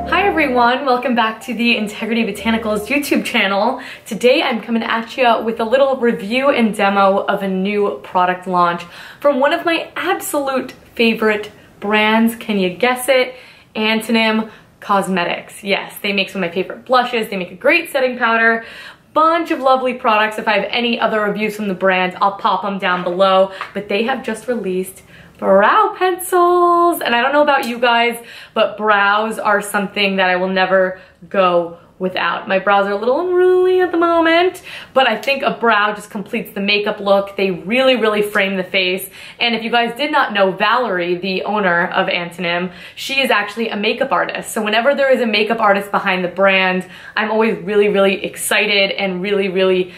Hi everyone, welcome back to the Integrity Botanicals YouTube channel. Today I'm coming at you with a little review and demo of a new product launch from one of my absolute favorite brands. Can you guess it? Antonym Cosmetics. Yes, they make some of my favorite blushes. They make a great setting powder. Bunch of lovely products. If I have any other reviews from the brand, I'll pop them down below. But they have just released brow pencils, and I don't know about you guys, but brows are something that I will never go without. My brows are a little unruly at the moment, but I think a brow just completes the makeup look. They really frame the face. And if you guys did not know, Valerie, the owner of Antonym, she is actually a makeup artist. So whenever there is a makeup artist behind the brand, I'm always really excited and really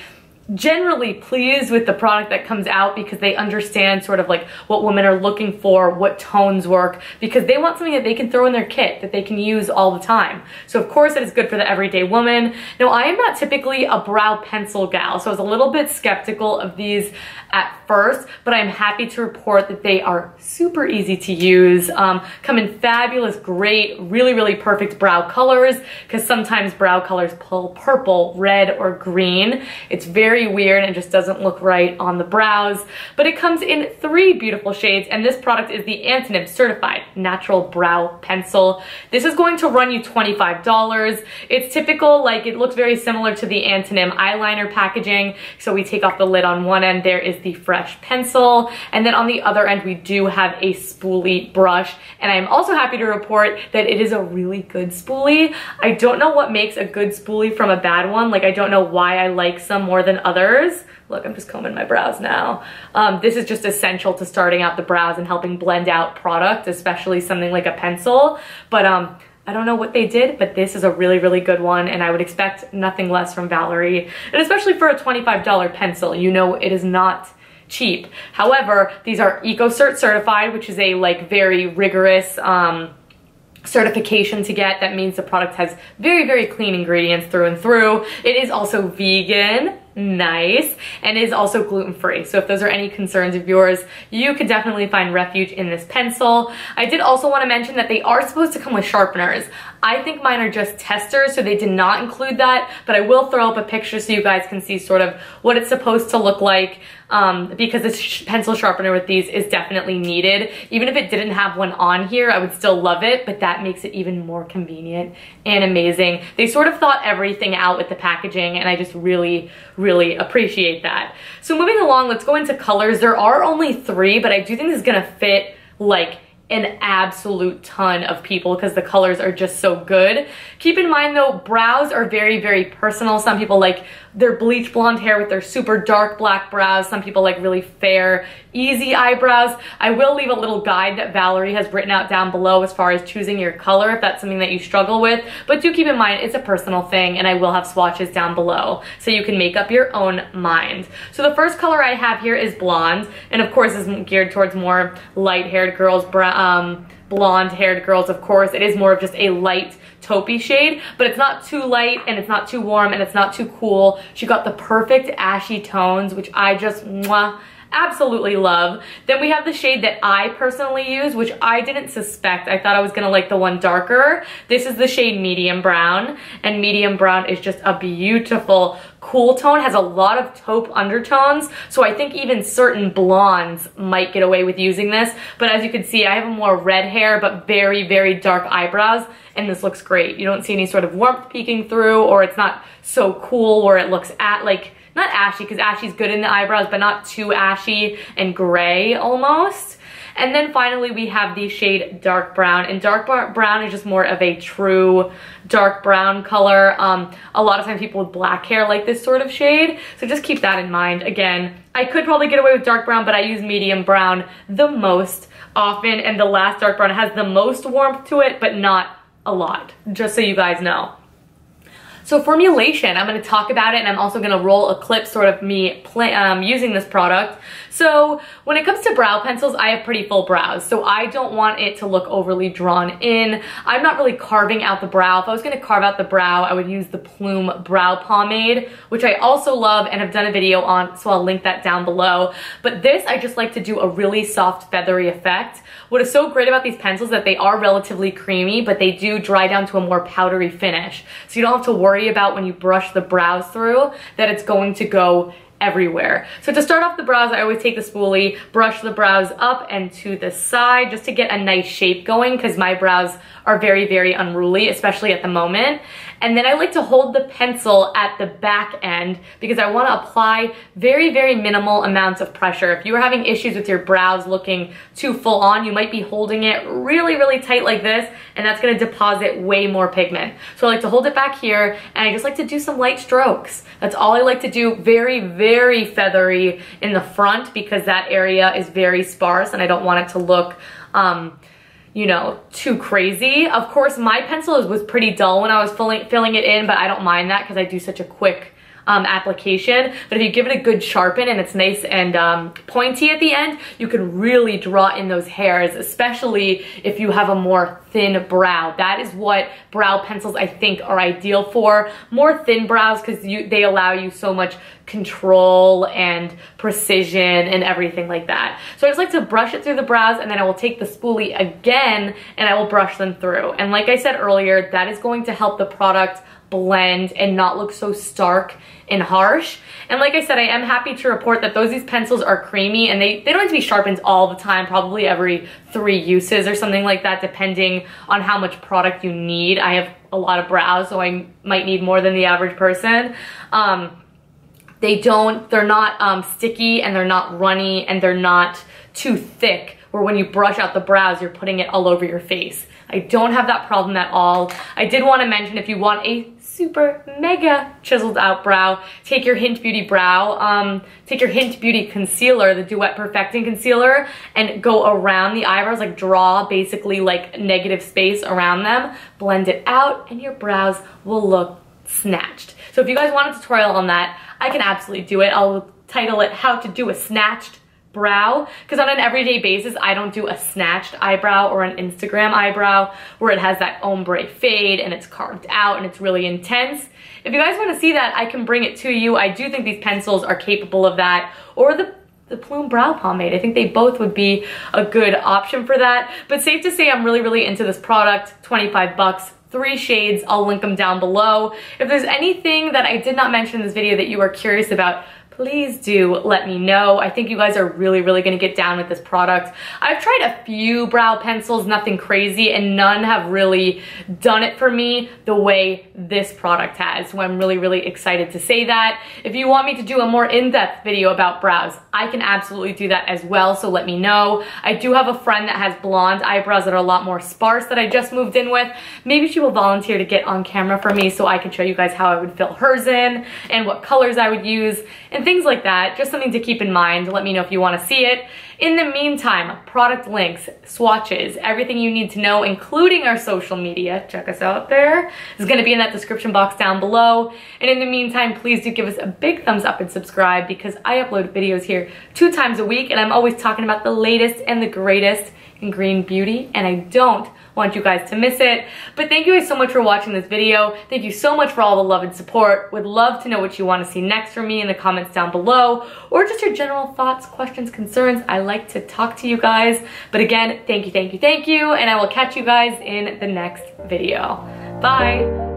generally pleased with the product that comes out, because they understand sort of like what women are looking for, what tones work, because they want something that they can throw in their kit that they can use all the time. So of course it is good for the everyday woman. Now, I am not typically a brow pencil gal, so I was a little bit skeptical of these at first, but I'm happy to report that they are super easy to use, come in fabulous, great, really perfect brow colors, because sometimes brow colors pull purple, red, or green. It's very weird and just doesn't look right on the brows, but it comes in 3 beautiful shades, and this product is the Antonym Certified Natural Brow Pencil. This is going to run you $25. It's typical, like it looks very similar to the Antonym eyeliner packaging. So we take off the lid on one end, there is the fresh pencil, and then on the other end we do have a spoolie brush, and I'm also happy to report that it is a really good spoolie. I don't know what makes a good spoolie from a bad one. Like, I don't know why I like some more than others. Look, I'm just combing my brows now. This is just essential to starting out the brows and helping blend out product, especially something like a pencil. But I don't know what they did, but this is a really good one, and I would expect nothing less from Valerie. And especially for a $25 pencil, you know it is not cheap. However, these are EcoCert certified, which is a like very rigorous certification to get. That means the product has very clean ingredients through and through. It is also vegan, nice, and is also gluten-free. So if those are any concerns of yours, you could definitely find refuge in this pencil. I did also want to mention that they are supposed to come with sharpeners. I think mine are just testers, so they did not include that, but I will throw up a picture so you guys can see sort of what it's supposed to look like, because this pencil sharpener with these is definitely needed. Even if it didn't have one on here, I would still love it, but that makes it even more convenient and amazing. They sort of thought everything out with the packaging, and I just really appreciate that. So moving along, let's go into colors. There are only 3, but I do think this is gonna fit like an absolute ton of people because the colors are just so good. Keep in mind though, brows are very personal. Some people like their bleach blonde hair with their super dark black brows. Some people like really fair, easy eyebrows. I will leave a little guide that Valerie has written out down below as far as choosing your color if that's something that you struggle with. But do keep in mind, it's a personal thing, and I will have swatches down below so you can make up your own mind. So the first color I have here is blonde, and of course this is geared towards more light-haired girls, blonde-haired girls, of course. It is more of just a light taupey shade, but it's not too light, and it's not too warm, and it's not too cool. She got the perfect ashy tones, which I just absolutely love. Then we have the shade that I personally use, which I didn't suspect. I thought I was gonna like the one darker. This is the shade Medium Brown, and Medium Brown is just a beautiful cool tone, has a lot of taupe undertones, so I think even certain blondes might get away with using this. But as you can see, I have more red hair but very dark eyebrows, and this looks great. You don't see any sort of warmth peeking through, or it's not so cool where it looks at like, not ashy, because ashy's good in the eyebrows, but not too ashy and gray almost. And then finally we have the shade Dark Brown, and Dark Brown is just more of a true dark brown color. A lot of times people with black hair like this sort of shade, so just keep that in mind. Again, I could probably get away with Dark Brown, but I use Medium Brown the most often, and the last Dark Brown has the most warmth to it, but not a lot, just so you guys know. So formulation, I'm going to talk about it, and I'm also going to roll a clip sort of me using this product. So when it comes to brow pencils, I have pretty full brows, so I don't want it to look overly drawn in. I'm not really carving out the brow. If I was gonna carve out the brow, I would use the Plume Brow Pomade, which I also love and have done a video on, so I'll link that down below. But this, I just like to do a really soft, feathery effect. What is so great about these pencils is that they are relatively creamy, but they do dry down to a more powdery finish. So you don't have to worry about when you brush the brows through that it's going to go everywhere. So to start off the brows, I always take the spoolie, brush the brows up and to the side just to get a nice shape going, because my brows are very, very unruly, especially at the moment. And then I like to hold the pencil at the back end because I want to apply very, very minimal amounts of pressure. If you are having issues with your brows looking too full on, you might be holding it really, really tight like this, and that's going to deposit way more pigment. So I like to hold it back here, and I just like to do some light strokes. That's all I like to do. Very, very feathery in the front because that area is very sparse and I don't want it to look you know, too crazy. Of course, my pencil was pretty dull when I was filling it in, but I don't mind that because I do such a quick application. But if you give it a good sharpen and it's nice and pointy at the end, you can really draw in those hairs, especially if you have a more thin brow. That is what brow pencils I think are ideal for. More thin brows because they allow you so much control and precision and everything like that. So I just like to brush it through the brows, and then I will take the spoolie again and I will brush them through. And like I said earlier, that is going to help the product blend and not look so stark and harsh. And like I said, I am happy to report that these pencils are creamy, and they don't have to be sharpened all the time, probably every 3 uses or something like that, depending on how much product you need. I have a lot of brows, so I might need more than the average person. They're not sticky, and they're not runny, and they're not too thick where when you brush out the brows, you're putting it all over your face. I don't have that problem at all. I did want to mention, if you want a super mega chiseled out brow, take your Hint Beauty concealer, the Duet Perfecting Concealer, and go around the eyebrows, like draw basically like negative space around them, blend it out, and your brows will look snatched. So if you guys want a tutorial on that, I can absolutely do it. I'll title it How to Do a Snatched Brow, because on an everyday basis I don't do a snatched eyebrow or an Instagram eyebrow where it has that ombre fade and it's carved out and it's really intense. If you guys want to see that, I can bring it to you. I do think these pencils are capable of that, or the Plume Brow Pomade. I think they both would be a good option for that. But safe to say, I'm really, really into this product. 25 bucks. 3 shades, I'll link them down below. If there's anything that I did not mention in this video that you are curious about, please do let me know. I think you guys are really, really gonna get down with this product. I've tried a few brow pencils, nothing crazy, and none have really done it for me the way this product has. So I'm really, really excited to say that. If you want me to do a more in-depth video about brows, I can absolutely do that as well, so let me know. I do have a friend that has blonde eyebrows that are a lot more sparse that I just moved in with. Maybe she will volunteer to get on camera for me so I can show you guys how I would fill hers in and what colors I would use and things like that. Just something to keep in mind. Let me know if you want to see it. In the meantime, product links, swatches, everything you need to know, including our social media, check us out there, is going to be in that description box down below. And in the meantime, please do give us a big thumbs up and subscribe, because I upload videos here 2 times a week, and I'm always talking about the latest and the greatest in green beauty, and I don't want you guys to miss it. But thank you guys so much for watching this video. Thank you so much for all the love and support. Would love to know what you want to see next from me in the comments down below, or just your general thoughts, questions, concerns. I like to talk to you guys. But again, thank you, and I will catch you guys in the next video. Bye.